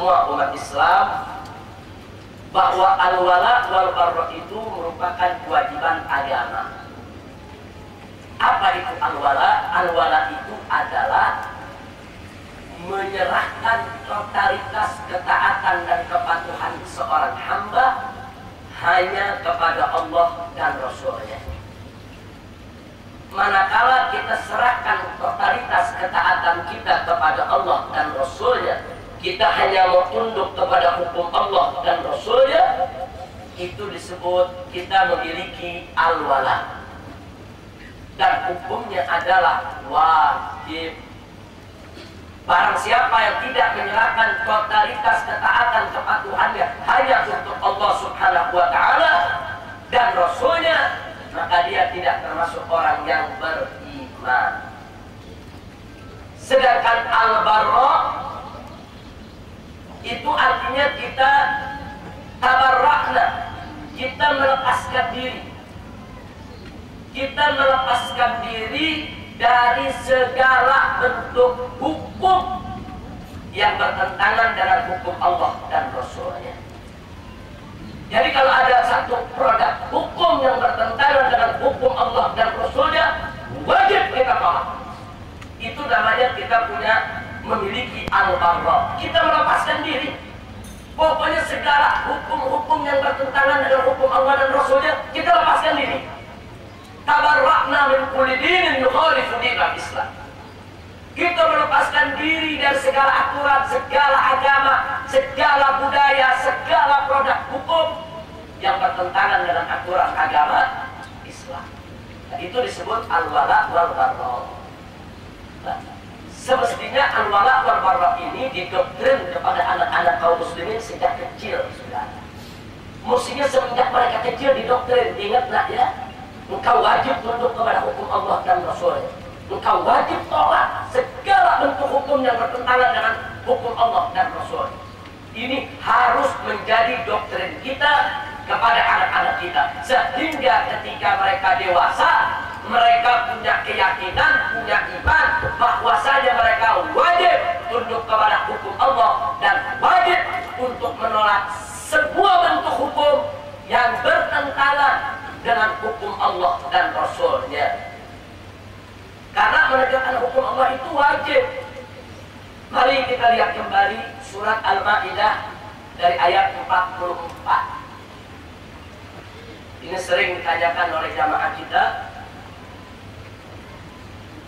semua umat Islam bahwa al-wala wal bara itu merupakan kewajiban agama. Apa itu al-wala? Al-wala itu adalah menyerahkan totalitas ketaatan dan kepatuhan seorang hamba hanya kepada Allah dan Rasul-Nya. Manakala kita serahkan totalitas ketaatan kita kepada Allah dan Rasul-Nya, kita hanya mau tunduk kepada hukum Allah dan Rasul-Nya, itu disebut kita memiliki al-wala. Dan hukumnya adalah wajib. Barang siapa yang tidak menyerahkan totalitas ketaatan kepatuhannya hanya untuk Allah Subhanahu wa Ta'ala dan Rasul-Nya, maka dia tidak termasuk orang yang beriman. Sedangkan al-barra itu artinya kita tabarrakna, kita melepaskan diri. Kita melepaskan diri dari segala bentuk hukum yang bertentangan dengan hukum Allah dan Rasul-Nya. Jadi kalau ada satu produk hukum yang bertentangan dengan hukum Allah dan Rasul-Nya, wajib kita tolak. Itu namanya kita punya memiliki al-barra. Kita melepaskan diri. Pokoknya segala hukum-hukum yang bertentangan dengan hukum Allah dan Rasul-Nya, kita lepaskan diri. Tabarrakna min kulli dinin yukhalifu dinal Islam. Kita melepaskan diri dari segala aturan, segala agama, segala budaya, segala produk hukum yang bertentangan dengan aturan agama Islam. Nah, itu disebut al-wala wal bara. Nah, semestinya al-wala wal bara ini didoktrin kepada anak-anak kaum muslimin sejak kecil sudah. Mestinya semenjak mereka kecil didoktrin, ingat nak ya, engkau wajib tunduk kepada hukum Allah dan Rasul-Nya. Engkau wajib tolak segala bentuk hukum yang bertentangan dengan hukum Allah dan Rasul. Ini harus menjadi doktrin kita kepada anak-anak kita, sehingga ketika mereka dewasa, mereka punya keyakinan, punya iman bahwasanya mereka wajib tunduk kepada hukum Allah dan wajib untuk menolak sebuah bentuk hukum yang bertentangan dengan hukum Allah dan Rasul-Nya. Karena menegakkan hukum Allah itu wajib. Mari kita lihat kembali surat Al-Maidah dari ayat 44. Ini sering ditanyakan oleh jamaah kita,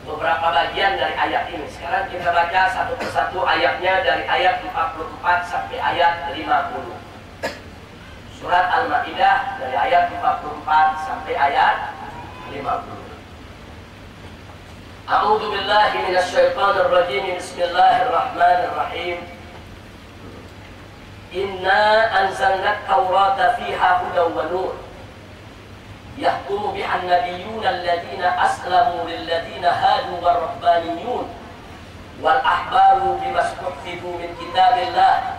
beberapa bagian dari ayat ini. Sekarang kita baca satu persatu ayatnya dari ayat 44 sampai ayat 50. Surat Al-Maidah dari ayat 44 sampai ayat 50. A'udzu billahi minasyaitonir rajim. Bismillahirrahmanirrahim. Inna anzalna at-taurata fiha hudan wa nur. Yahkumu bihan nabiyyuna alladziina aslamu lilladziina hadu war-rabbaniyun wal ahbaru bima stuhfizu min kitabillah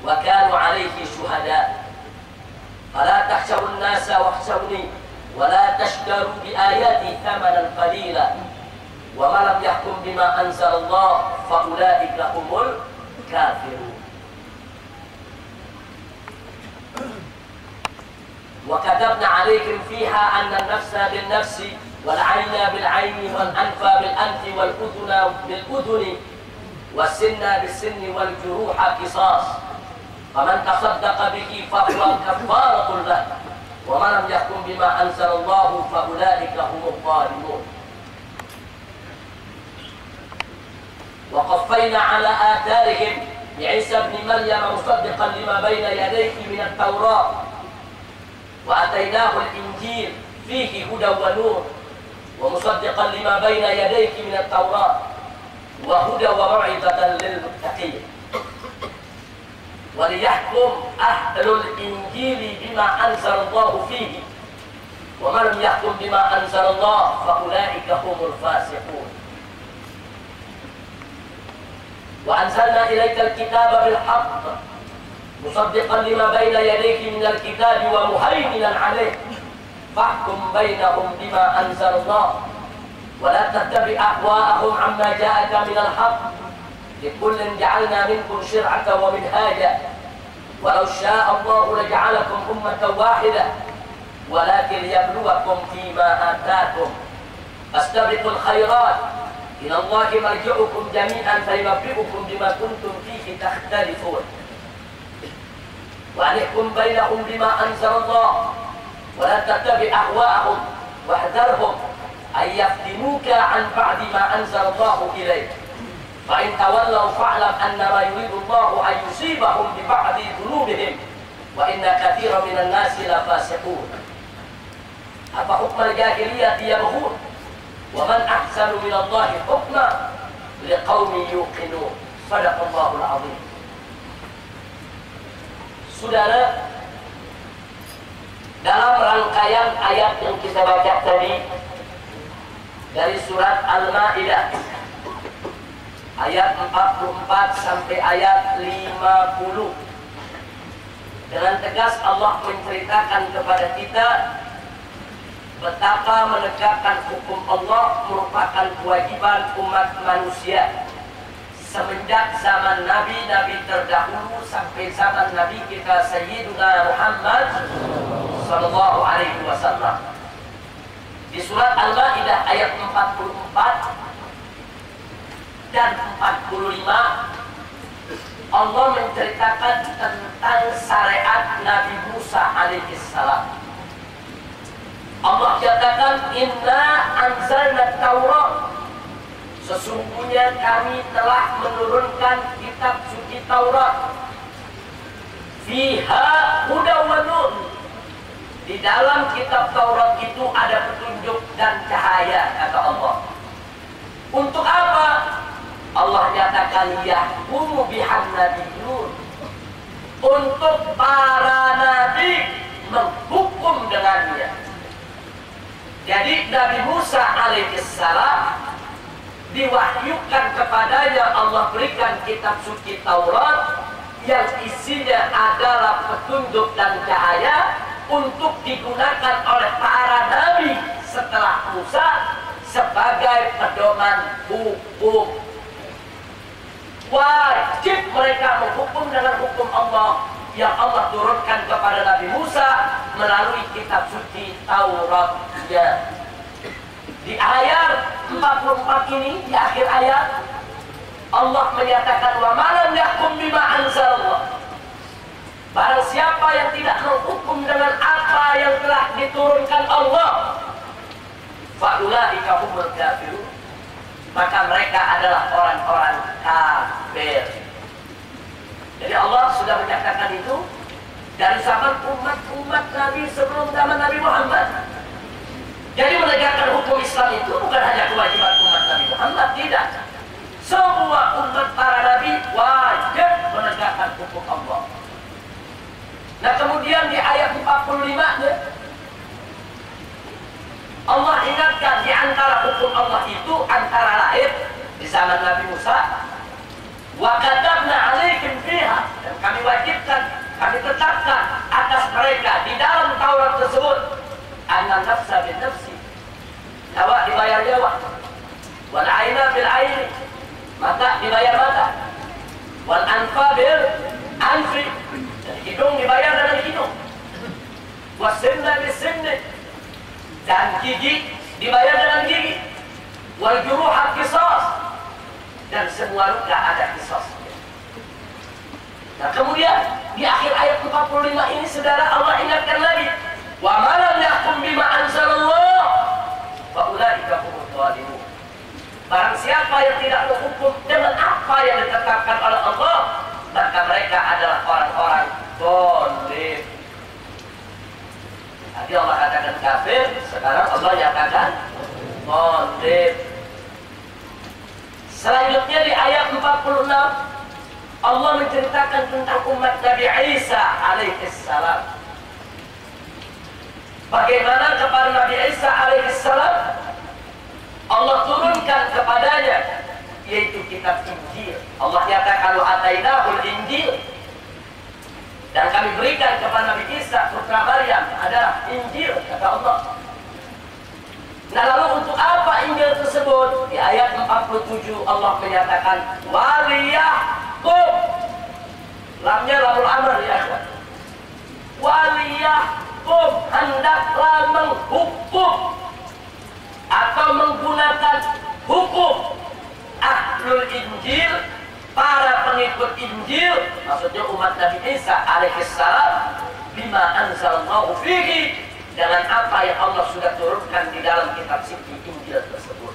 wa kanu 'alaihi syuhada. Fala takhshawun nasa wakhshawni wa la tashtaru bi ayati thamanan qalila. Wa man lam yahkum bima anzalallah fa ulaika humul kafirun. Wa katabna 'alaykum fiha anna an-nafsa bin-nafsi wal 'ayna bil-'ayni wal anfa bil-anfi wal udhuna bil-udhuni was sinna bis-sinni wal juruha qisas. Faman tasaddaqa bihi fa huwa kafaratun lahu. Wa man lam yahkum bima anzalallahu fa ulaika humul zalimun. وقفينا على آثارهم بعيسى ابن مريم مصدقا لما بين يديه من التوراة وآتيناه الإنجيل فيه هدى ونور ومصدقا لما بين يديه من التوراة وهدى وموعظة للمتقين وليحكم أهل الإنجيل بما أنزل الله فيه ومن لم يحكم بما أنزل الله فأولئك هم الفاسقون. وأنزلنا إليك الكتاب بالحق مصدقا لما بين يديك من الكتاب ومهيمنا عليه فاحكم بينهم بما أنزل الله ولا تتبع أهواءهم عما جاءك من الحق Likullin ja'alna minkum syir'atan wa minhaja. Walau syaa Allah laja'alakum ummatan wahidah. Walakin liyabluwakum fima ataakum. Fastabiqul khairat. Ila Allahi marji'ukum jami'an fayunabbi'ukum bima kuntum fihi takhtalifun. Wa anihkum bainahum bima anzalallah. Wa la tattabi' ahwa'ahum wahdharhum ay yaftinuka an ba'di ma anzalallahu ilayk. Fa in tawallaw fa'lam annama yuridu Allahu an yusibahum bi ba'di dhunubihim wa inna katsiran minan nasi la fasiqun. Apa hukmal jahiliyah yabghun wa man ahsanu minallahi hukma liqaumin yuqinun. Shadaqallahul azim. Saudara, dalam rangkaian ayat yang kita baca tadi dari surat Al-Maidah ayat 44 sampai ayat 50, dengan tegas Allah menceritakan kepada kita betapa menegakkan hukum Allah merupakan kewajiban umat manusia semenjak zaman nabi-nabi terdahulu sampai zaman Nabi kita Sayyiduna Muhammad sallallahu alaihi wasallam. Di surat Al-Maidah ayat 44 dan 45 Allah menceritakan tentang syariat Nabi Musa alaihi salam. Allah katakan, inna anzalna Taurat, sesungguhnya kami telah menurunkan kitab suci Taurat, fiha hudaw wa nur. Di dalam kitab Taurat itu ada petunjuk dan cahaya, kata Allah. Untuk apa? Allah nyatakan yahkumu bihan nabiyyun, untuk para nabi menghukum dengannya. Jadi Nabi Musa alaihissalam diwahyukan kepadanya, Allah berikan kitab suci Taurat yang isinya adalah petunjuk dan cahaya untuk digunakan oleh para nabi setelah Musa sebagai pedoman hukum. Wajib mereka menghukum dengan hukum Allah yang Allah turunkan kepada Nabi Musa melalui kitab suci Tauratnya. Di ayat 44 ini, di akhir ayat, Allah menyatakan wa malam yahkum bima anzalallah. Barang siapa yang tidak menghukum dengan apa yang telah diturunkan Allah, fa ulaika humul kafirun, maka mereka adalah orang-orang kafir. Jadi Allah sudah menyatakan itu dari zaman umat-umat Nabi sebelum zaman Nabi Muhammad. Jadi menegakkan hukum Islam itu bukan hanya kewajiban umat Nabi Muhammad, tidak. Semua umat para Nabi wajib menegakkan hukum Allah. Nah kemudian di ayat 45-nya Allah ingatkan di antara hukum Allah itu antara lain di zaman Nabi Musa, wa katabna alaihim fiha, dan kami wajibkan, kami tetapkan atas mereka di dalam Taurat tersebut, anna nafsa bin nafsi, nyawa dibayar nyawa, wal aina bil aini, mata dibayar mata, wal anfa bil anfi, dan hidung dibayar dengan hidung, wasinna bis sinni, dan gigi dibayar dengan gigi, wal juruha qisas, dan semua luka ada qisasnya. Nah kemudian di akhir ayat 45 ini saudara, Allah ingatkan lagi, wa ma lam yahkum bima anzalallah fa ulaika humuz zalimun. Barang siapa yang tidak menghukum dengan apa yang ditetapkan oleh Allah, maka mereka adalah orang-orang zalim. Tadi Allah katakan kafir, sekarang Allah nyatakan zalim. Selanjutnya di ayat 46 Allah menceritakan tentang umat Nabi Isa alaihissalam. Bagaimana kepada Nabi Isa alaihissalam Allah turunkan kepadanya yaitu kitab Injil. Allah nyatakan wa atainahul Injil, dan kami berikan kepada Nabi Isa putra Maryam adalah Injil, kata Allah. Nah lalu untuk apa Injil tersebut? Di ayat 47 Allah menyatakan waliyahkum. Lamnya lamul amr ya. Waliyahkum, hendaklah menghukum atau menggunakan hukum ahlul Injil, para pengikut Injil, maksudnya umat Nabi Isa alaihissalam, bima anzalallahu fihi, dengan apa yang Allah sudah turunkan di dalam kitab suci Injil tersebut.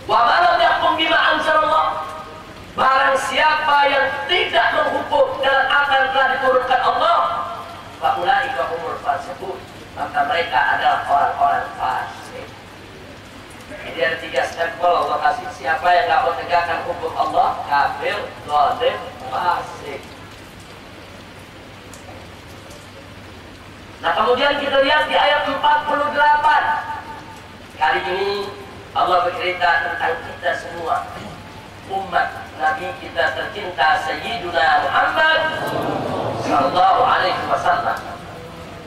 Wa man lam yahkum bima anzalallah, barang siapa yang tidak menghukum dengan apa yang telah diturunkan Allah, fa ulaika humul fasiqun, maka mereka adalah orang-orang fasik. Jadi ada 3 step Allah kasih. Siapa yang tidak menegakkan hukum Allah, kafir, zalim, fasik. Nah kemudian kita lihat di ayat 48. Kali ini Allah bercerita tentang kita semua, umat Nabi kita tercinta Sayyiduna Muhammad sallallahu alaihi wasallam.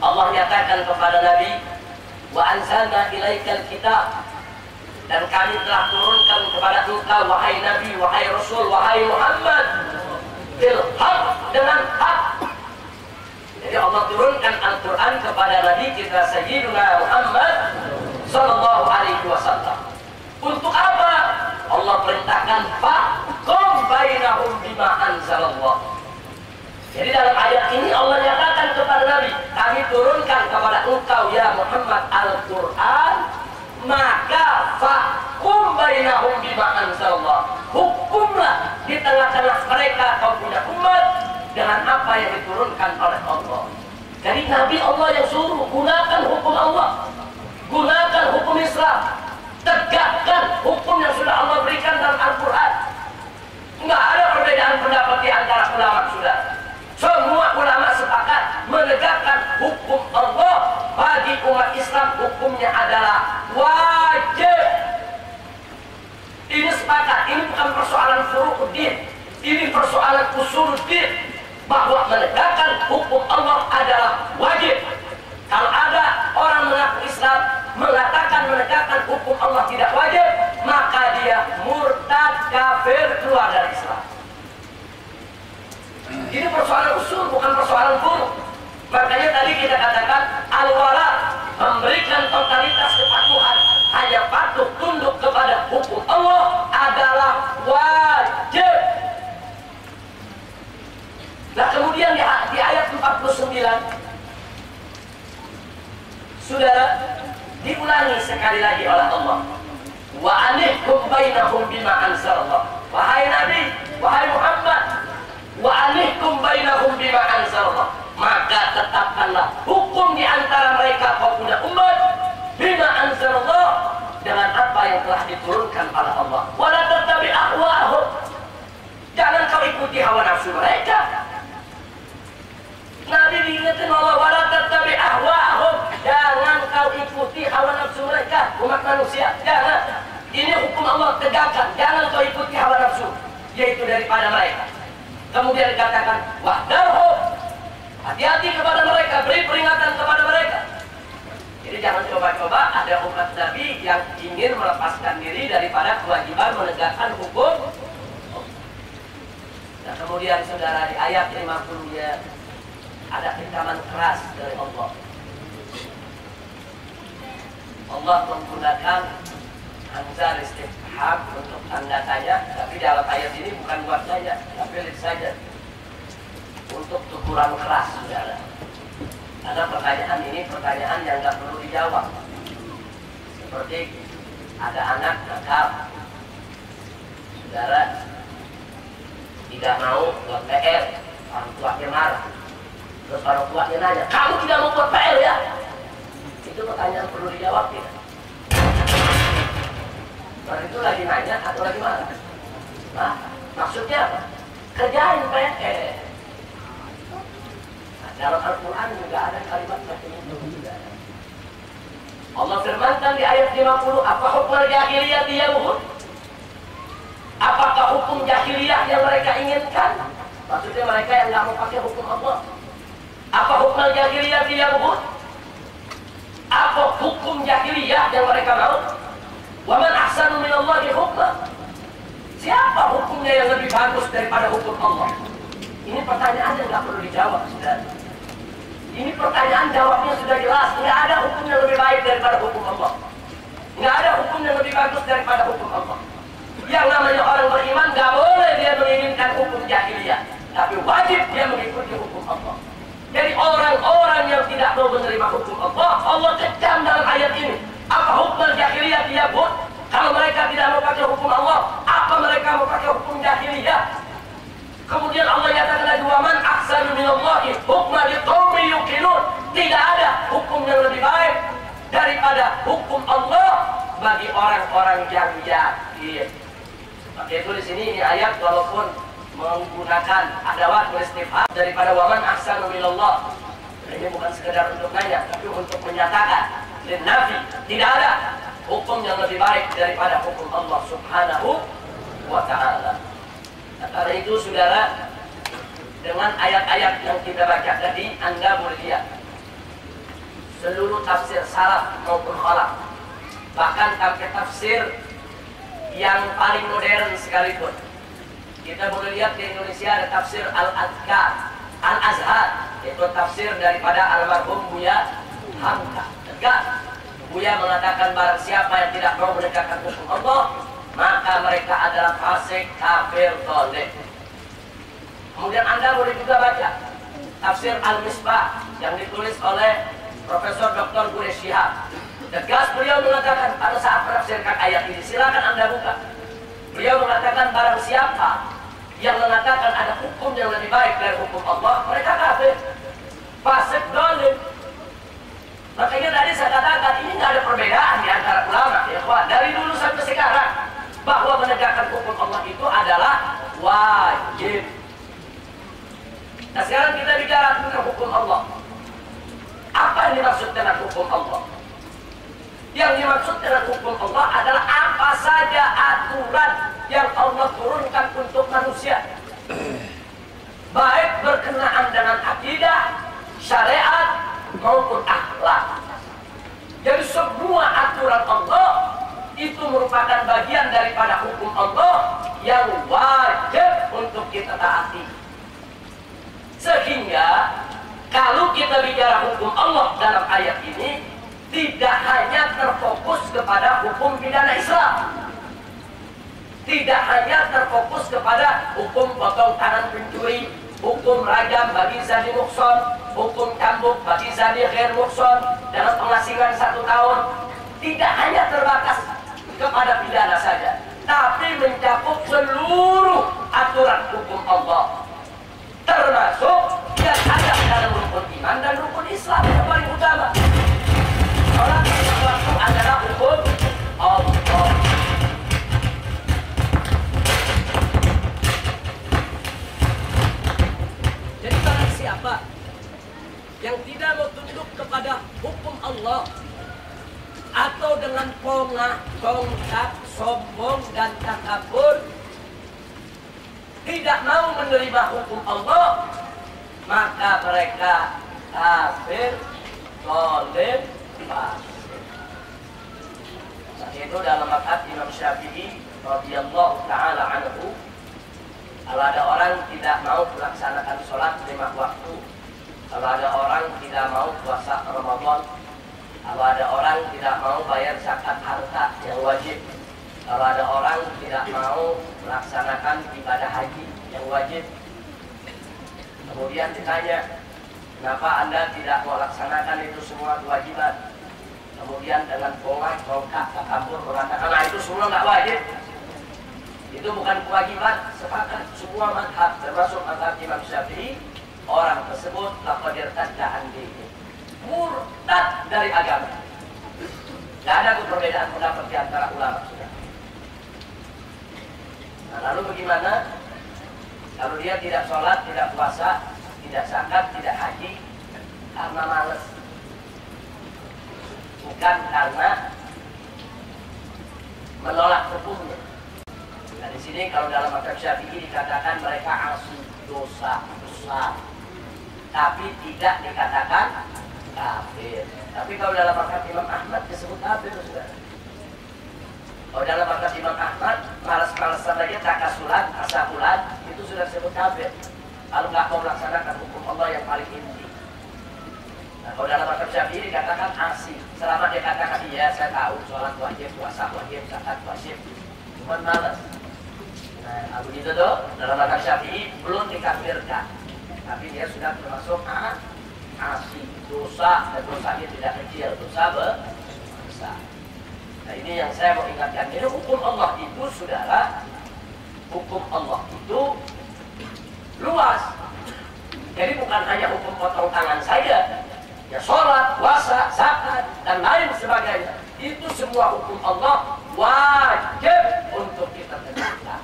Allah nyatakan kepada Nabi, wa anzalna ilaikal kitab, dan kami telah turunkan kepada engkau wahai Nabi, wahai Rasul, wahai Muhammad, bil haq, dengan hak. Jadi Allah turunkan Al-Quran kepada Nabi kita Sayyiduna Muhammad sallallahu alaihi wasallam. Untuk apa? Allah perintahkan fahkum bainahum bima anzalallah. Jadi dalam ayat ini Allah nyatakan kepada Nabi, kami turunkan kepada engkau ya Muhammad Al-Quran, maka fahkum bainahum bima anzalallah, hukumlah di tengah-tengah mereka kaum punya umat dengan apa yang diturunkan oleh Allah. Jadi Nabi Allah yang suruh gunakan hukum Allah, gunakan hukum Islam, tegakkan hukum yang sudah Allah berikan dalam Al-Quran. Enggak ada perbedaan pendapat di antara ulama sudah. Semua ulama sepakat menegakkan hukum Allah. Bagi umat Islam hukumnya adalah wajib. Ini sepakat. Ini bukan persoalan furu'uddin, ini persoalan usuluddin, bahwa menegakkan hukum Allah adalah wajib. Kalau ada orang mengaku Islam mengatakan menegakkan hukum Allah tidak wajib, maka dia murtad, kafir, keluar dari Islam. Ini persoalan usul, bukan persoalan furu'. Makanya tadi kita katakan al-wala, memberikan totalitas kepatuhan, hanya patuh tunduk kepada hukum Allah adalah wajib. Nah kemudian di ayat 49, saudara, diulangi sekali lagi oleh Allah, wa anihkum bainahum bima anzalallah. Wahai Nabi, wahai Muhammad, wa anihkum bainahum bima anzalallah, maka tetapkanlah hukum di antara mereka kau punya umat bima anzalallah, dengan apa yang telah diturunkan oleh Allah. Wala tattabi ahwa'ahum, jangan kau ikuti hawa nafsu mereka. Nabi diingatkan Allah, wala tattabi ahwa'ahum, jangan kau ikuti hawa nafsu mereka, umat manusia, jangan. Ini hukum Allah tegakkan, jangan kau ikuti hawa nafsu, yaitu daripada mereka. Kemudian dikatakan wahdarhum, hati-hati kepada mereka, beri peringatan kepada mereka. Jadi jangan coba-coba ada umat Nabi yang ingin melepaskan diri daripada kewajiban menegakkan hukum. Nah kemudian saudara, di ayat 50-nya ada ancaman keras dari Allah. Allah menggunakan hamzah istifham untuk tanda tanya, tapi dalam ayat ini bukan buat tanya, tapi lihat saja untuk teguran keras, saudara. Karena pertanyaan ini pertanyaan yang nggak perlu dijawab. Seperti ada anak nakal, saudara, tidak mau buat PR, orang tuanya marah. Terus orang tuanya nanya, kamu tidak mau buat PR ya? Itu pertanyaan perlu dijawab tidak? Orang itu lagi nanya atau lagi marah? Nah, maksudnya apa? Kerjain PR. Nah, dalam Al-Quran juga ada kalimat seperti itu juga. Allah firmankan di ayat 50, apa hukum jahiliyah yabghun? Apakah hukum jahiliyah yang mereka inginkan? Maksudnya mereka yang nggak mau pakai hukum Allah. Apa hukum jahiliyah yabghun? Apa hukum jahiliyah yang mereka mau? Wa man ahsanu minallahi hukma. Siapa hukumnya yang lebih bagus daripada hukum Allah? Ini pertanyaan yang nggak perlu dijawab, saudara. Ini pertanyaan jawabnya sudah jelas. Nggak ada hukum yang lebih baik daripada hukum Allah. Nggak ada hukum yang lebih bagus daripada hukum Allah. Yang namanya orang beriman nggak boleh dia menginginkan hukum jahiliyah, tapi wajib dia mengikuti hukum Allah. Jadi orang-orang yang tidak mau menerima hukum Allah, Allah kecam dalam ayat ini. Apa hukum jahiliyah dia buat? Kalau mereka tidak mau pakai hukum Allah, apa mereka mau pakai hukum jahiliyah? Kemudian Allah nyatakan lagi, wa man ahsanu minallahi hukman liqaumin yuqinun. Tidak ada hukum yang lebih baik daripada hukum Allah bagi orang-orang yang yakin. Maka itu di sini ini ayat walaupun menggunakan adawat istifham daripada wa man ahsanu minallah. Ini bukan sekedar untuk nanya, tapi untuk menyatakan dan nafi, tidak ada hukum yang lebih baik daripada hukum Allah Subhanahu wa ta'ala. Karena itu saudara, dengan ayat-ayat yang kita baca tadi, Anda boleh lihat seluruh tafsir salaf maupun khalaf, bahkan tafsir yang paling modern sekalipun. Kita boleh lihat di Indonesia ada tafsir Al-Azhar, yaitu tafsir daripada almarhum Buya Hamka. Tegas, Buya mengatakan barang siapa yang tidak mau menegakkan hukum Allah, maka mereka adalah fasik, kafir, zalim. Kemudian Anda boleh juga baca tafsir Al-Misbah yang ditulis oleh Profesor Dr. Quraish Shihab. Tegas beliau mengatakan pada saat menafsirkan ayat ini, silakan Anda buka. Beliau mengatakan barang siapa yang mengatakan ada hukum yang lebih baik dari hukum Allah, mereka kafir, fasik, zalim. Makanya tadi saya katakan ini nggak ada perbedaan di antara ulama, ya kawan. Dari dulu sampai sekarang bahwa menegakkan hukum Allah itu adalah wajib. Nah sekarang kita bicara tentang hukum Allah. Apa yang dimaksud dengan hukum Allah? Yang dimaksud dengan hukum Allah adalah apa saja aturan yang Allah turunkan untuk manusia, baik berkenaan dengan akidah, syariat maupun akhlak. Jadi semua aturan Allah itu merupakan bagian daripada hukum Allah yang wajib untuk kita taati. Sehingga kalau kita bicara hukum Allah dalam ayat ini, tidak hanya terfokus kepada hukum pidana Islam, tidak hanya terfokus kepada hukum potong tangan pencuri, hukum rajam bagi zani muhson, hukum cambuk bagi zani ghair muhson dengan pengasingan 1 tahun. Tidak hanya terbatas kepada pidana saja, tapi mencakup seluruh aturan hukum Allah, termasuk yang ada dalam rukun iman dan rukun Islam yang paling utama. Sholat waktu adalah hukum Allah. Jadi barang siapa yang tidak mau tunduk kepada hukum Allah, atau dengan pongah, tongkat, sombong dan takabur, tidak mau menerima hukum Allah, maka mereka kafir, zalim, fasik. Saat itu dalam mazhab Imam Syafi'i radhiyallahu taala anhu, kalau ada orang tidak mau melaksanakan sholat 5 waktu, kalau ada orang tidak mau puasa Ramadan, kalau ada orang tidak mau bayar zakat harta yang wajib, kalau ada orang tidak mau melaksanakan ibadah haji yang wajib, kemudian ditanya, kenapa Anda tidak melaksanakan itu semua kewajiban? Kemudian dengan pongah, tongkat, takabur mengatakan, nah itu semua nggak wajib, itu bukan kewajiban. Sepakat semua mazhab termasuk mazhab Imam Syafi'i, orang tersebut laqad irtadda an dinihi, murtad dari agama. Tidak ada perbedaan pendapat di antara ulama. Nah lalu bagaimana kalau dia tidak sholat, tidak puasa, tidak zakat, tidak haji karena malas, bukan karena menolak hukumnya? Nah di sini kalau dalam mazhab Syafi'i dikatakan mereka asli dosa besar, tapi tidak dikatakan kafir. Tapi kalau dalam mazhab Imam Ahmad disebut kafir, saudara. Kalau dalam mazhab Imam Ahmad, malas-malasan aja takasulan, tasahulan, itu sudah disebut kafir. Kalau nggak mau melaksanakan hukum Allah yang paling inti. Nah, kalau dalam mazhab Syafi'i dikatakan asi. Selama dia katakan iya, saya tahu sholat wajib, puasa wajib, zakat wajib, cuma malas. Nah, begitu tuh, dalam mazhab Syafi'i belum dikafirkan, tapi dia sudah termasuk asi, dosa, dan dosanya tidak kecil, dosa besar. Nah, ini yang saya mau ingatkan. Ini hukum Allah itu, saudara, hukum Allah itu luas. Jadi bukan hanya hukum potong tangan saja, ya sholat, puasa, zakat, dan lain sebagainya. Itu semua hukum Allah wajib untuk kita tegakkan.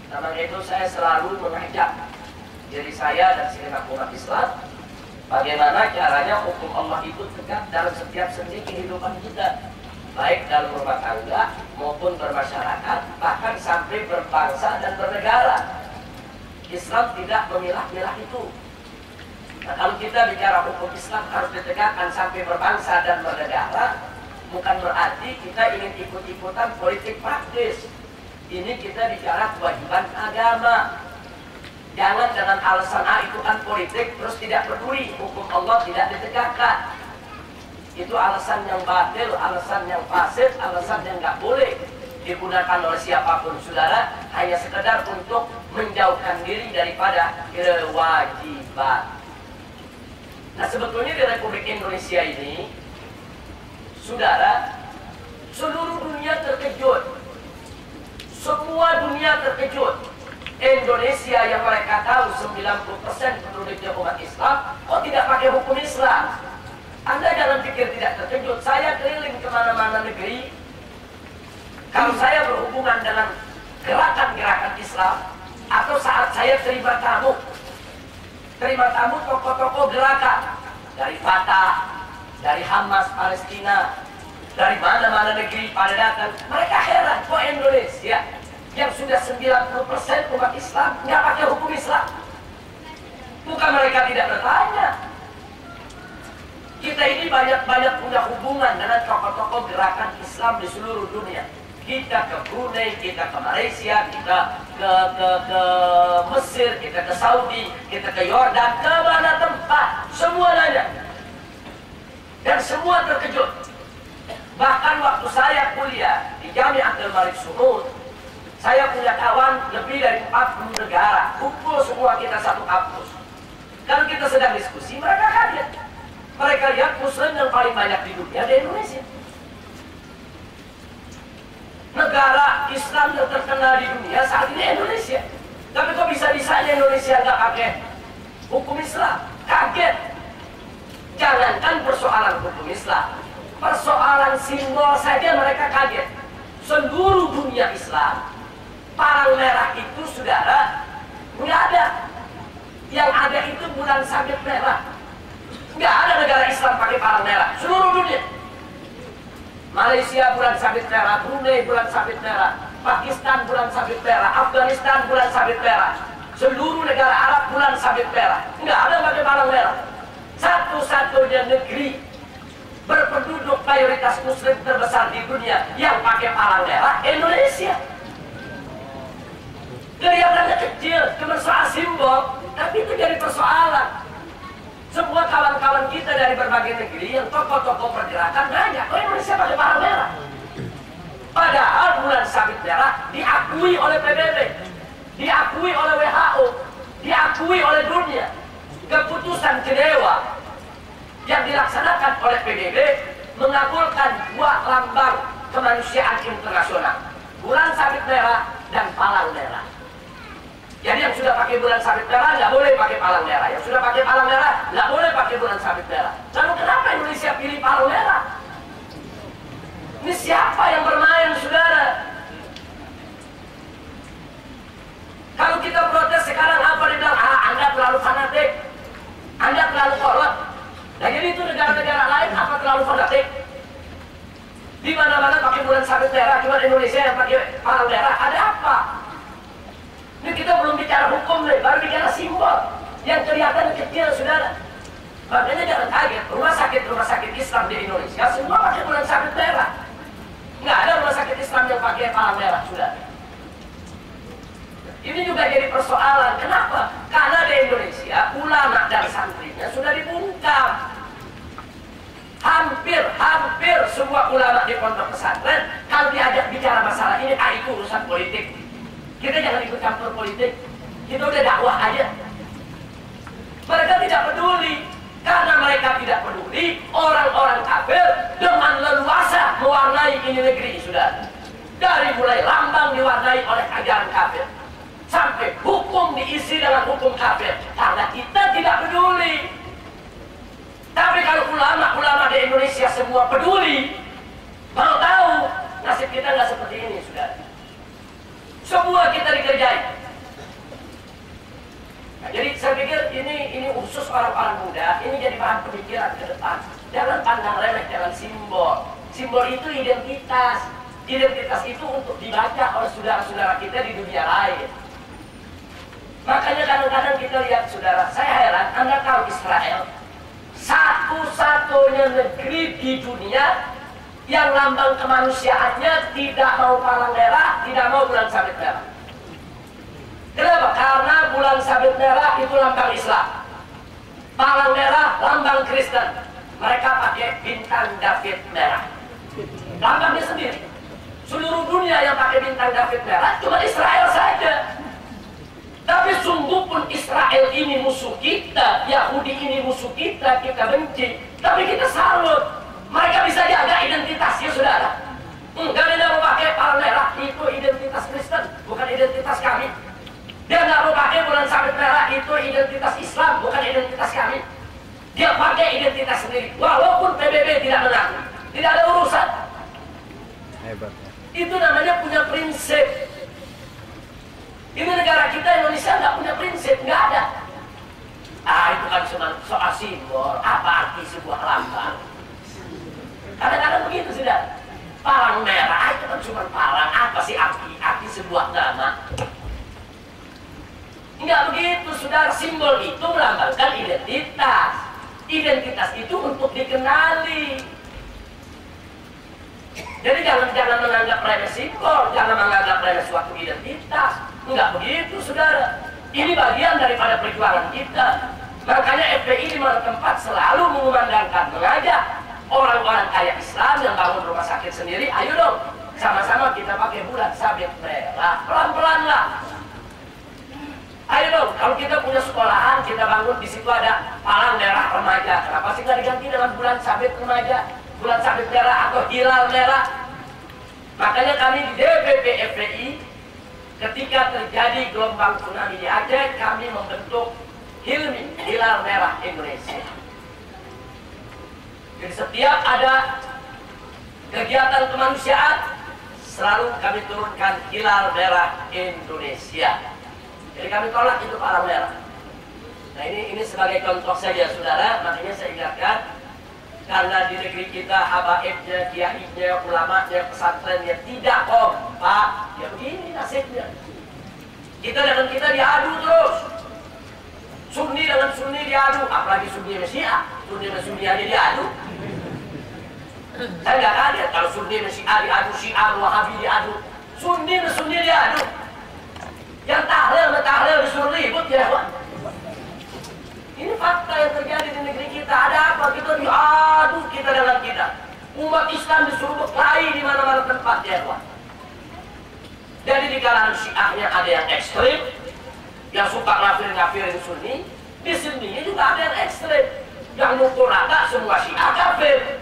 Karena itu saya selalu mengajak diri saya dan segenap umat Islam, bagaimana caranya hukum Allah itu tegak dalam setiap sendi kehidupan kita, baik dalam rumah tangga maupun bermasyarakat, bahkan sampai berbangsa dan bernegara. Islam tidak memilah-milah itu. Nah, kalau kita bicara hukum Islam harus ditegakkan sampai berbangsa dan bernegara, bukan berarti kita ingin ikut-ikutan politik praktis. Ini kita bicara kewajiban agama. Jangan dengan alasan itu kan politik terus tidak peduli, hukum Allah tidak ditegakkan. Itu alasan yang batil, alasan yang fasid, alasan yang nggak boleh digunakan oleh siapapun, saudara, hanya sekedar untuk menjauhkan diri daripada kewajiban. Nah, sebetulnya di Republik Indonesia ini, saudara, seluruh dunia terkejut. Semua dunia terkejut. Indonesia yang mereka tahu 90% penduduknya umat Islam, kok tidak pakai hukum Islam? Anda jangan pikir tidak terkejut. Saya keliling kemana-mana negeri. Kalau saya berhubungan dengan gerakan-gerakan Islam, atau saat saya terima tamu tokoh-tokoh gerakan dari Fatah, dari Hamas Palestina, dari mana-mana negeri pada datang, mereka heran, kok Indonesia yang sudah 90% umat Islam nggak pakai hukum Islam? Bukan mereka tidak bertanya. Kita ini banyak punya hubungan dengan tokoh-tokoh gerakan Islam di seluruh dunia. Kita ke Brunei, kita ke Malaysia, kita ke Mesir, kita ke Saudi, kita ke Yordan, ke mana tempat, semua nanya. Dan semua terkejut. Bahkan waktu saya kuliah di Jami'atul Malik Saud, saya punya kawan lebih dari 40 negara, kumpul semua kita satu kampus. Kalau kita sedang diskusi, mereka kaget. Mereka lihat Muslim yang paling banyak di dunia di Indonesia. Negara Islam yang terkenal di dunia saat ini Indonesia. Tapi kok bisa-bisanya Indonesia nggak pakai hukum Islam? Kaget. Jangankan persoalan hukum Islam, persoalan simbol saja mereka kaget. Seluruh dunia Islam, palang merah itu, saudara, nggak ada. Yang ada itu bulan sabit merah. Nggak ada negara Islam pakai palang merah. Seluruh dunia. Malaysia bulan sabit merah, Brunei bulan sabit merah, Pakistan bulan sabit merah, Afghanistan bulan sabit merah, seluruh negara Arab bulan sabit merah. Nggak ada pakai palang merah. Satu-satunya negeri berpenduduk mayoritas Muslim terbesar di dunia yang pakai palang merah, Indonesia. Kelihatannya kecil, cuma soal simbol, tapi itu jadi persoalan. Semua kawan-kawan kita dari berbagai negeri yang tokoh-tokoh pergerakan nanya, kok Indonesia pakai palang merah? Padahal bulan sabit merah diakui oleh PBB, diakui oleh WHO, diakui oleh dunia. Keputusan Jenewa yang dilaksanakan oleh PBB mengabulkan dua lambang kemanusiaan internasional, bulan sabit merah dan palang merah. Jadi yang sudah pakai bulan sabit merah nggak boleh pakai palang merah, yang sudah pakai palang merah nggak boleh pakai bulan sabit merah. Lalu kenapa Indonesia pilih palang merah? Ini siapa yang bermain, saudara? Kalau kita protes sekarang apa dibilang? Anda terlalu fanatik, Anda terlalu kolot. Nah, jadi itu negara-negara lain apa terlalu fanatik? Di mana-mana pakai bulan sabit merah, cuma Indonesia yang pakai palang merah. Ada apa? Ini kita belum bicara hukum nih, baru bicara simbol yang kelihatan kecil, saudara. Makanya jangan kaget, rumah sakit Islam di Indonesia semua pakai bulan sabit merah. Nggak ada rumah sakit Islam yang pakai palang merah, sudah. Ini juga jadi persoalan. Kenapa? Karena di Indonesia ulama dan santrinya sudah dibungkam. Hampir semua ulama di pondok pesantren kalau diajak bicara masalah ini, itu urusan politik. Kita jangan ikut campur politik. Kita udah dakwah aja. Mereka tidak peduli. Karena mereka tidak peduli, orang-orang kafir dengan leluasa mewarnai ini negeri, sudah. Dari mulai lambang diwarnai oleh ajaran kafir, sampai hukum diisi dengan hukum kafir. Karena kita tidak peduli. Tapi kalau ulama-ulama di Indonesia semua peduli, mau tahu, nasib kita nggak seperti ini, sudah. Semua kita dikerjain. Nah, jadi saya pikir ini khusus orang-orang muda, ini jadi bahan pemikiran ke depan. Jangan pandang remeh, jangan simbol. Simbol itu identitas. Identitas itu untuk dibaca oleh saudara-saudara kita di dunia lain. Makanya kadang-kadang kita lihat, saudara, saya heran, Anda tahu Israel satu-satunya negeri di dunia yang lambang kemanusiaannya tidak mau palang merah, tidak mau bulan sabit merah. Kenapa? Karena bulan sabit merah itu lambang Islam, palang merah lambang Kristen. Mereka pakai bintang David merah, lambangnya sendiri. Seluruh dunia yang pakai bintang David merah cuma Israel saja. Tapi sungguh pun Israel ini musuh kita, Yahudi ini musuh kita, kita benci. Tapi kita salut. Mereka bisa jaga identitasnya, saudara. Enggak, dia mau pakai palang merah, itu identitas Kristen, bukan identitas kami. Dia nggak mau pakai bulan sabit merah, itu identitas Islam, bukan identitas kami. Dia pakai identitas sendiri, walaupun PBB tidak mengaku, tidak ada urusan. Hebat. Itu namanya punya prinsip. Ini negara kita Indonesia nggak punya prinsip, nggak ada. Itu kan cuma soal simbol, apa arti sebuah lambang. Kadang-kadang begitu, sudah. Palang merah itu kan cuma palang, apa sih arti sebuah nama? Enggak begitu, saudara. Simbol itu melambangkan identitas. Identitas itu untuk dikenali. Jadi jangan menganggap remeh simbol, jangan menganggap remeh suatu identitas. Enggak begitu, saudara. Ini bagian daripada perjuangan kita. Makanya FPI di mana tempat selalu mengumandangkan, mengajak orang-orang kaya Islam yang bangun rumah sakit sendiri, ayo dong, sama-sama kita pakai bulan sabit merah, pelan-pelan lah. Ayo dong, kalau kita punya sekolahan, kita bangun di situ ada palang merah remaja. Kenapa sih nggak diganti dengan bulan sabit remaja, bulan sabit merah atau hilal merah? Makanya kami di DPP FPI, ketika terjadi gelombang tsunami di Aceh, kami membentuk HILMI, Hilal Merah Indonesia. Jadi setiap ada kegiatan kemanusiaan, selalu kami turunkan Hilal Merah Indonesia. Jadi kami tolak itu palang merah. Nah ini sebagai contoh saja, saudara. Makanya saya ingatkan, karena di negeri kita habaibnya, kiainya, ulamanya, pesantrennya tidak kompak, ya begini nasibnya. Kita dengan kita diadu terus. Sunni dengan Sunni diadu, apalagi Sunni sama Syiah. Sunni sama Sunni aja diadu. Saya nggak kaget kalau Sunni sama Syiah diadu, Syiah Wahabi diadu, Sunni sama Sunni diadu. Yang tahlil disuruh ribut ya, Pak. Ini fakta yang terjadi di negeri kita. Ada apa? Kita diadu, kita dengan kita. Umat Islam disuruh berkelahi di mana-mana tempat ya, Pak. Jadi di kalangan Syiahnya ada yang ekstrim, yang suka ngafirin Sunni. Di sini juga ada yang ekstrim, yang mukul rata semua Syiah kafir.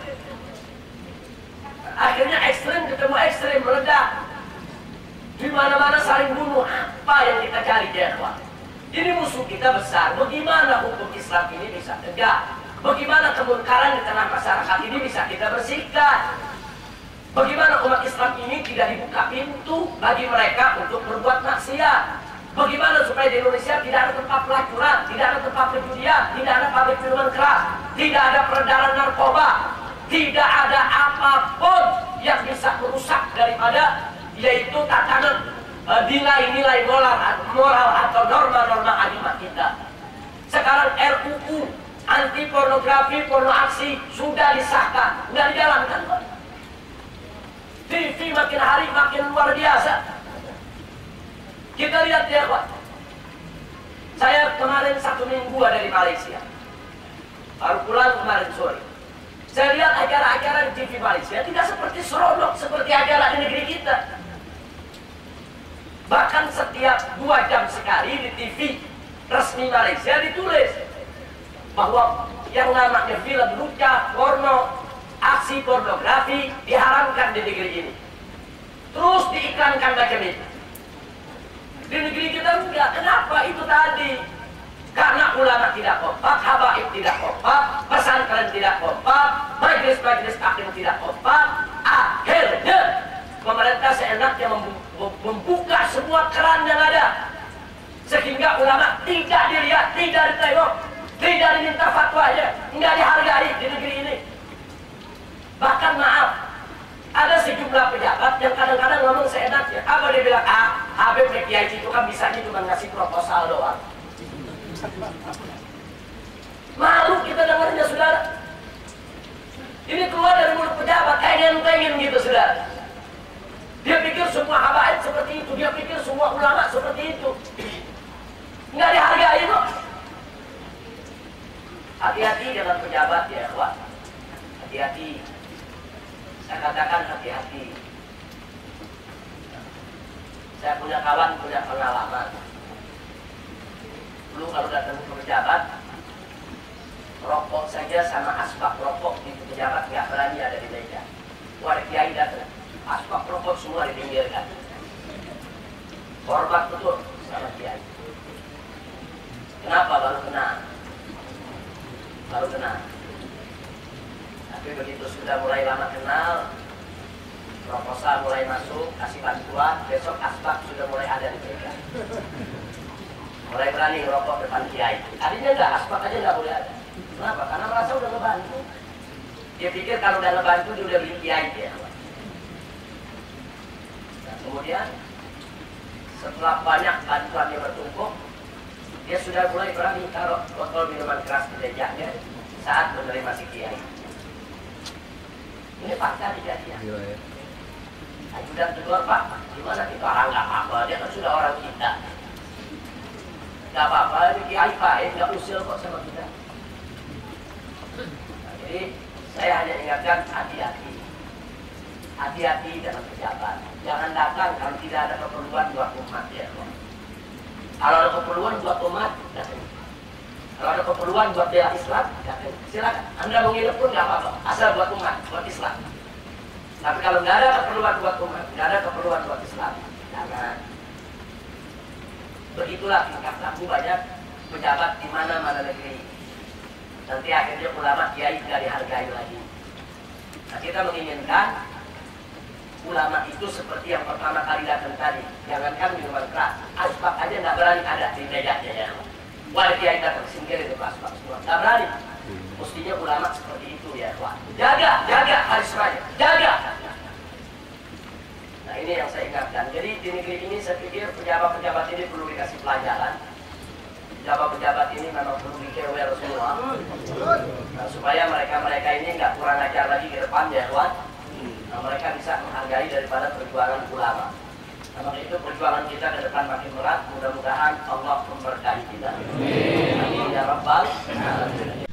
Akhirnya ekstrim ketemu ekstrim, meledak. Di mana-mana saling bunuh. Apa yang kita cari ya, Pak? Ini musuh kita besar. Bagaimana hukum Islam ini bisa tegak? Bagaimana kemungkaran di tengah masyarakat ini bisa kita bersihkan? Bagaimana umat Islam ini tidak dibuka pintu bagi mereka untuk berbuat maksiat? Bagaimana supaya di Indonesia tidak ada tempat pelacuran, tidak ada tempat perjudian, tidak ada pabrik minuman keras, tidak ada peredaran narkoba, tidak ada apapun yang bisa merusak daripada yaitu tatanan nilai-nilai moral atau norma-norma agama kita. Sekarang RUU anti pornografi, porno aksi sudah disahkan, sudah dijalankan kok. TV makin hari makin luar biasa. Kita lihat ya Pak. Saya kemarin 1 minggu dari Malaysia. Baru pulang kemarin sore. Saya lihat acara-acara di TV Malaysia tidak seperti seronok seperti acara di negeri kita. Bahkan setiap 2 jam sekali di TV resmi Malaysia ditulis bahwa yang namanya film luka, porno, aksi pornografi diharamkan di negeri ini. Terus diiklankan macam itu. Di negeri kita enggak. Kenapa itu tadi? Karena ulama tidak kompak, habaib tidak kompak, pesantren tidak kompak, majelis-majelis taklim tidak kompak. Akhirnya pemerintah seenaknya membuka semua keran yang ada, sehingga ulama tidak dilihat, tidak ditengok, tidak diminta fatwanya, nggak dihargai di negeri ini. Bahkan maaf, ada sejumlah pejabat yang kadang-kadang ngomong seenaknya. Apa dia bilang? Habib Kiai itu kan bisanya cuma ngasih proposal doang. Malu kita dengarnya saudara. Ini keluar dari mulut pejabat, pengen gitu saudara. Dia pikir semua habaib seperti itu, dia pikir semua ulama seperti itu. Nggak dihargai kok. Hati-hati dengan pejabat ya, Wak. Hati-hati. Saya katakan hati-hati. Saya punya kawan, punya pengalaman. Dulu kalau datang ke pejabat, rokok saja sama asbak rokok itu pejabat nggak berani ada di meja. Wah, kiai datang, asbak rokok semua dipinggirkan. Hormat betul sama kiai. Kenapa baru kena? Baru kena. Tapi begitu sudah mulai lama kenal, proposal mulai masuk, kasih bantuan, besok asbak sudah mulai ada di meja. Mulai berani ngerokok depan kiai. Tadinya enggak, asbak aja enggak boleh ada. Kenapa? Karena merasa udah ngebantu. Dia pikir kalau udah ngebantu dia udah beli kiai dia. Nah, kemudian setelah banyak bantuan yang bertumpuk, dia sudah mulai berani taruh botol minuman keras di mejanya saat menerima si kiai. Ini fakta kejadian. Ajudan tegur, Pak, gimana kita orang nggak apa-apa, dia kan sudah orang kita. Nggak apa-apa, ini kiai baik, nggak usil kok sama kita. Nah, jadi saya hanya ingatkan hati-hati. Hati-hati dalam pejabat. Jangan datang kalau tidak ada keperluan buat umat ya. Kalau ada keperluan buat umat, datang. Kalau ada keperluan buat bela Islam, datang. Silakan. Anda mau nginep pun nggak apa-apa, asal buat umat, buat Islam. Tapi kalau nggak ada keperluan buat umat, nggak ada keperluan buat Islam, jangan. Begitulah tingkah laku banyak pejabat di mana-mana negeri. Nanti akhirnya ulama kiai tidak dihargai lagi. Nah, kita menginginkan ulama itu seperti yang pertama kali datang tadi. Jangankan minuman keras, asbak aja nggak berani ada di mejanya ya. Wah, kiai datang singkir itu asbak semua, nggak berani. Mestinya ulama seperti itu ya, Wah. Jaga karismanya, jaga. Nah, ini yang saya ingatkan. Jadi di negeri ini saya pikir pejabat-pejabat ini perlu dikasih pelajaran. Pejabat-pejabat ini memang perlu dikewel semua. Nah, supaya mereka ini nggak kurang ajar lagi ke depan ya, Wan. Nah, mereka bisa menghargai daripada perjuangan ulama. Nah, maka itu perjuangan kita ke depan makin berat. Mudah-mudahan Allah memberkahi kita. Amin ya Rabbal Alamin.